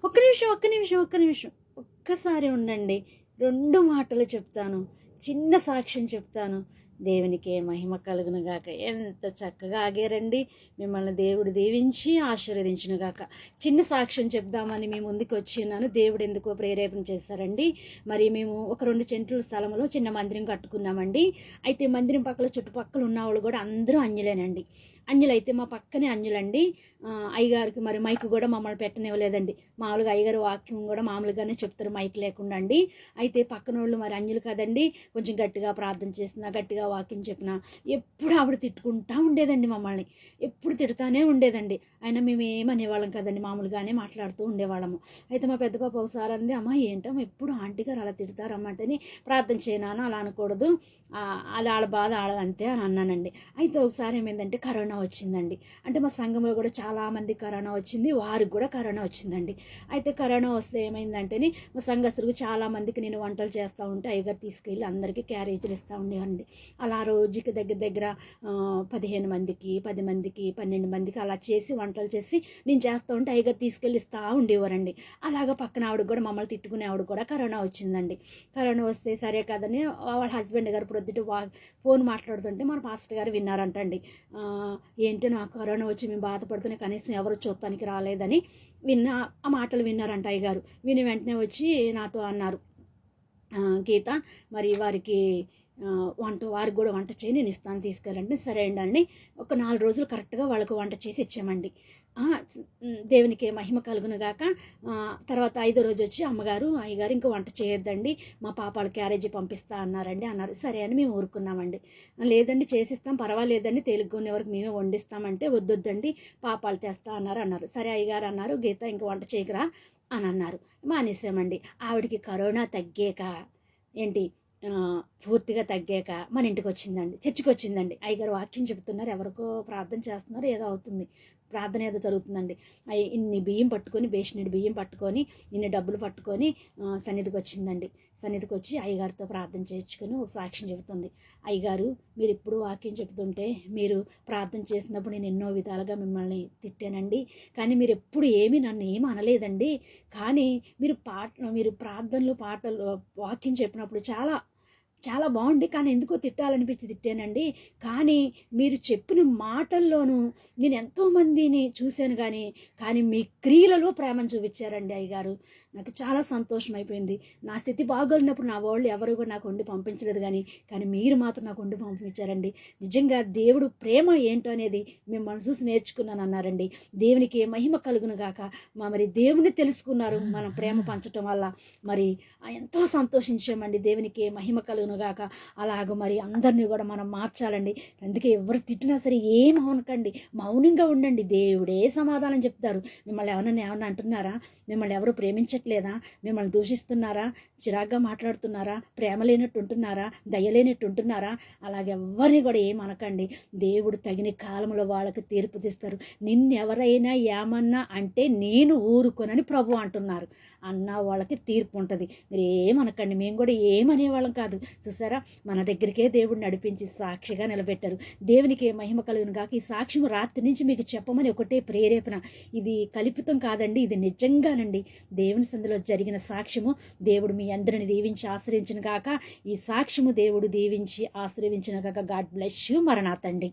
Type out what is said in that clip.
ఒక్క నిమిషం ఒక్కసారి ఉండండి. 2 మాటలు చెప్తాను, చిన్న సాక్ష్యం చెప్తాను. దేవునికే మహిమ కలుగునుగాక. ఎంత చక్కగా ఆగారండి. మిమ్మల్ని దేవుడు దీవించి ఆశీర్వదించునుగాక. చిన్న సాక్ష్యం చెప్దామని మీ ముందుకు వచ్చి ఉన్నాను. దేవుడు ఎందుకో ప్రేరేపణ చేశారండి. మరి మేము ఒక 2 సెంట్ల స్థలంలో చిన్న మందిరం కట్టుకున్నామండి. అయితే మందిరం పక్కల చుట్టుపక్కల ఉన్న వాళ్ళు కూడా అందరూ అన్యులేనండి. అన్యులైతే మా పక్కనే అన్యులండి. అయ్యగారికి మరి మైక్ కూడా మమ్మల్ని పెట్టనివ్వలేదండి. మామూలుగా అయ్యగారు వాక్యం కూడా మామూలుగానే చెప్తారు, మైక్ లేకుండా అండి. అయితే పక్కన వాళ్ళు మరి అన్యులు కదండి, కొంచెం గట్టిగా ప్రార్థన చేసినా, గట్టిగా వాక్యం చెప్పినా ఎప్పుడు ఆవిడ తిట్టుకుంటా ఉండేదండి. మమ్మల్ని ఎప్పుడు తిడుతానే ఉండేదండి. అయినా మేము ఏమనేవాళ్ళం కదండి, మామూలుగానే మాట్లాడుతూ ఉండేవాళ్ళము. అయితే మా పెద్ద పాప ఒకసారి అంది, అమ్మ ఏంటమ్మా ఎప్పుడు ఆంటీ గారు అలా తిడతారమ్మంటని, ప్రార్థన చేయనాను, అలా అనకూడదు, అది ఆడ బాధ ఆడదంతే అని అన్నానండి. అయితే ఒకసారి ఏమైందంటే కరోనా వచ్చిందండి. అంటే మా సంఘంలో కూడా చాలామంది కరోనా వచ్చింది, వారికి కూడా కరోనా వచ్చిందండి. అయితే కరోనా వస్తే ఏమైందంటేని మా సంఘస్థులకు చాలామందికి నేను వంటలు చేస్తూ ఉంటే అయ్యగారు తీసుకెళ్ళి అందరికీ క్యారేజీలు ఇస్తూ ఉండేవండి. అలా రోజుకి దగ్గర 15 మందికి, 10 మందికి, 12 మందికి అలా చేసి వంటలు చేసి నేను చేస్తూ ఉంటే అయ్యగారు తీసుకెళ్ళి ఇస్తూ ఉండేవారండి. అలాగా పక్కన ఆవిడ కూడా మమ్మల్ని తిట్టుకునే ఆవిడ కూడా కరోనా వచ్చిందండి. కరోనా వస్తే సరే కదని వాళ్ళ హస్బెండ్ గారు ప్రొద్దుట ఫోన్ మాట్లాడుతుంటే మన పాస్టర్ గారు విన్నారంటండి. ఏంటో నాకు కరోనా వచ్చి మేము బాధపడుతూనే కనీసం ఎవరు చూడటానికి రాలేదని ఆ మాటలు విన్నారంట అయ్యగారు. విని వెంటనే వచ్చి నాతో అన్నారు, గీత మరి వారికి వారికి కూడా వంట చేయి, నేను ఇస్తాను తీసుకెళ్ళండి. సరే అండి. ఒక 4 రోజులు కరెక్ట్గా వాళ్ళకు వంట చేసి ఇచ్చామండి. దేవునికి మహిమ కలుగునుగాక. తర్వాత 5వ రోజు వచ్చి అయ్యగారు ఇంకా వంట చేయొద్దండి, మా పాపాలు క్యారేజీ పంపిస్తా అన్నారు. సరే అని మేము ఊరుకున్నామండి. లేదండి చేసిస్తాం, పర్వాలేదండి, తేలిగ్గునే వరకు మేమే వండిస్తామంటే వద్దొద్దండి, పాపాలు తెస్తా అన్నారు. సరే అయ్యగారు అన్నారు, గీత ఇంక వంట చేయకరా అని అన్నారు. మానేసామండి. ఆవిడికి కరోనా తగ్గాక ఏంటి పూర్తిగా తగ్గాక మన ఇంటికి వచ్చిందండి, చర్చికి వచ్చిందండి. అయ్యగారు వాక్యం చెబుతున్నారు, ఎవరికో ప్రార్థన చేస్తున్నారు, ఏదో అవుతుంది, ప్రార్థన ఏదో జరుగుతుందండి. ఇన్ని బియ్యం పట్టుకొని, బేషనుడి బియ్యం పట్టుకొని, ఇన్ని డబ్బులు పట్టుకొని సన్నిధికి వచ్చిందండి. సన్నిధికి వచ్చి అయ్యగారితో ప్రార్థన చేయించుకొని ఒక సాక్ష్యం చెబుతుంది. అయ్యగారు మీరు ఇప్పుడు వాక్యం చెబుతుంటే, మీరు ప్రార్థన చేసినప్పుడు నేను ఎన్నో విధాలుగా మిమ్మల్ని తిట్టానండి, కానీ మీరు ఎప్పుడు నన్ను ఏమి అనలేదండి. కానీ మీరు ప్రార్థనలు పాటలు వాక్యం చెప్పినప్పుడు చాలా బాగుంది, కానీ ఎందుకో తిట్టాలనిపించి తిట్టానండి. కానీ మీరు చెప్పిన మాటల్లోనూ నేను ఎంతోమందిని చూశాను, కానీ మీ క్రియలలో ప్రేమను చూపించారండి అయ్యగారు. నాకు చాలా సంతోషం అయిపోయింది. నా స్థితి బాగోలేనప్పుడు నా వాళ్ళు ఎవరు కూడా నాకు వండి పంపించలేదు, కానీ మీరు మాత్రం నాకు వండి పంపించారండి. నిజంగా దేవుడు ప్రేమ ఏంటో అనేది మిమ్మల్ని చూసి నేర్చుకున్నాను అన్నారండి. దేవునికి మహిమ కలుగును గాక. మరి దేవుని తెలుసుకున్నారు మనం ప్రేమ పంచటం వల్ల. మరి ఎంతో సంతోషించామండి. దేవునికి మహిమ కలుగును గాక. అలాగ మరి అందరినీ కూడా మనం మార్చాలండి. అందుకే ఎవరు తిట్టినా సరే ఏం అనకండి, మౌనంగా ఉండండి, దేవుడే సమాధానం చెప్తారు. మిమ్మల్ని ఏమన్నా అంటున్నారా? మిమ్మల్ని ఎవరు ప్రేమించట్లేదా? మిమ్మల్ని దూషిస్తున్నారా? చిరాగ్గా మాట్లాడుతున్నారా? ప్రేమ లేనట్టు ఉంటున్నారా? దయలేనట్టు ఉంటున్నారా? అలాగెవ్వరిని కూడా ఏమనకండి. దేవుడు తగిన కాలంలో వాళ్ళకి తీర్పు తీస్తారు. నిన్నెవరైనా ఏమన్నా అంటే నేను ఊరుకోనని ప్రభు అంటున్నారు. అన్న వాళ్ళకి తీర్పు ఉంటుంది. మీరు ఏమనకండి. మేము కూడా ఏమనేవాళ్ళం కాదు. చూసారా, మన దగ్గరికే దేవుడు నడిపించి సాక్షిగా నిలబెట్టారు. దేవునికి మహిమ కలుగును గాక. ఈ సాక్ష్యం రాత్రి నుంచి మీకు చెప్పమని ఒకటే ప్రేరేపణ. ఇది కల్పితం కాదండి, ఇది నిజంగానండి. దేవుని సందులో జరిగిన సాక్ష్యము. దేవుడు మీ అందరిని దీవించి ఆశ్రయించిన గాక. ఈ సాక్ష్యము దేవుడు దీవించి ఆశ్రయించిన గాక. God bless you. మరణాతండి.